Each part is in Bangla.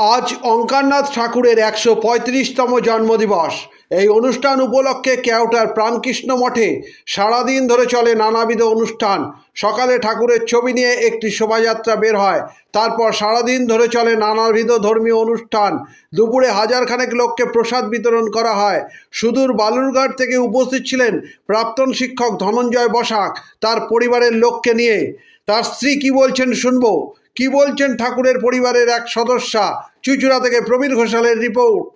আজ অঙ্কারনাথ ঠাকুরের ১৩৫তম জন্মদিবস। এই অনুষ্ঠান উপলক্ষে কেওটার প্রাণকৃষ্ণ মঠে সারাদিন ধরে চলে নানাবিধ অনুষ্ঠান। সকালে ঠাকুরের ছবি নিয়ে একটি শোভাযাত্রা বের হয়, তারপর সারাদিন ধরে চলে নানাবিধ ধর্মীয় অনুষ্ঠান। দুপুরে হাজারখানেক লোককে প্রসাদ বিতরণ করা হয়। সুদূর বালুরঘাট থেকে উপস্থিত ছিলেন প্রাক্তন শিক্ষক ধনঞ্জয় বসাক তার পরিবারের লোককে নিয়ে। তার স্ত্রী কি বলছেন শুনবো। কি বলছেন ঠাকুরের পরিবারের এক সদস্যা। চুঁচুড়া থেকে প্রবীর ঘোষালের রিপোর্ট।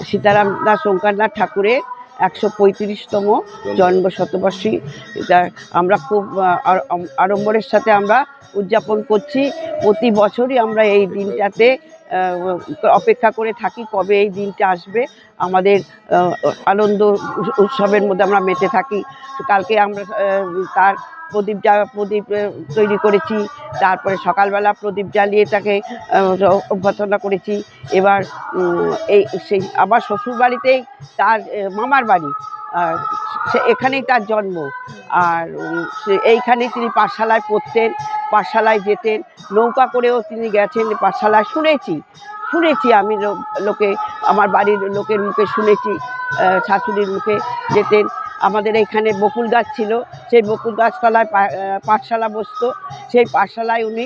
সীতারাম দাস ওঙ্কারনাথ ঠাকুরের ১৩৫তম জন্ম শতবর্ষী এটা আমরা খুব আড়ম্বরের সাথে আমরা উদযাপন করছি। প্রতি বছরই আমরা এই দিনটাতে অপেক্ষা করে থাকি কবে এই দিনটা আসবে। আমাদের আনন্দ উৎসবের মধ্যে আমরা মেতে থাকি। কালকে আমরা তার প্রদীপ তৈরি করেছি, তারপরে সকালবেলা প্রদীপ জ্বালিয়ে তাকে অভ্যর্থনা করেছি। এবার সেই আবার শ্বশুরবাড়িতেই তার মামার বাড়ি, এখানেই তার জন্ম। আর এইখানেই তিনি পাঠশালায় পড়তেন, পাঠশালায় যেতেন, নৌকা করেও তিনি গেছেন পাঠশালায়। শুনেছি আমি লোকে, আমার বাড়ির লোকের মুখে শুনেছি, শাশুড়ির মুখে যেতেন। আমাদের এখানে বকুল গাছ ছিল, সেই বকুল গাছতলায় পাঠশালা বসতো, সেই পাঠশালায় উনি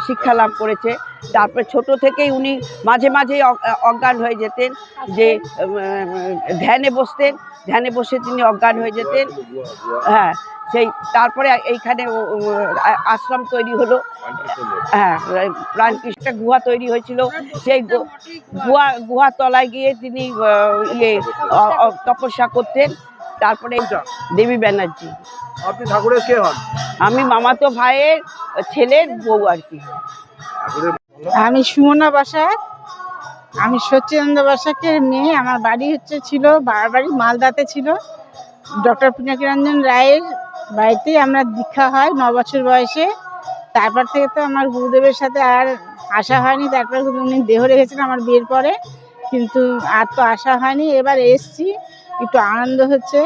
শিক্ষা লাভ করেছে। তারপরে ছোট থেকেই উনি মাঝে মাঝেই অজ্ঞান হয়ে যেতেন, যে ধ্যানে বসে তিনি অজ্ঞান হয়ে যেতেন। হ্যাঁ, সেই তারপরে এইখানে আশ্রম তৈরি হলো। হ্যাঁ, প্রাণকৃষ্ণ গুহা তৈরি হয়েছিল। সেই গুহা তলায় গিয়ে তিনি তপস্যা করতেন। তারপরে দেবী ব্যানার্জি। আপনি ঠাকুরের কে হন? আমি মামাতো ভাইয়ের ছেলের বউ আর কি। আমি সুমনা বসাক, আমি সচ্চিদানন্দ বসাকের মেয়ে। আমার বাড়ি ছিল বাড়ি মালদাতে ছিল। ডক্টর পিনাকি রঞ্জন রায়ের বাড়িতেই আমরা দীক্ষা হয় ৯ বছর বয়সে। তারপর থেকে তো আমার গুরুদেবের সাথে আর আসা হয়নি। তারপর উনি দেহ রেখেছিলেন আমার বিয়ের পরে, কিন্তু আর তো আসা হয়নি। এবার এসছি, একটু আনন্দ হচ্ছে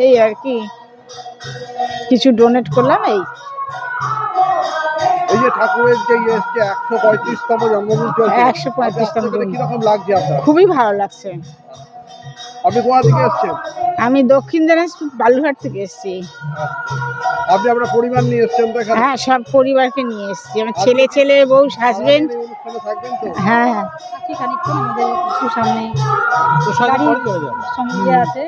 এই আর কি, কিছু ডোনেট করলাম। এই যে ঠাকুরের যে এসছে ১৩৫তম জন্মদিন চলছে, ১৩৫তম কিরকম লাগছে আপনার? খুবই ভালো লাগছে। আপনি কোথা থেকে এসছেন? আমি দক্ষিণ দিনাজপুর বালুরঘাট থেকে এসেছি। আপনি আপনার পরিবার নিয়ে এসছেন তো এখানে? হ্যাঁ, সব পরিবারকে নিয়ে এসেছি। আমার ছেলে বউ হাজবেন্ড। হ্যাঁ, খানিকক্ষণ আমাদের একটু সামনে আছে।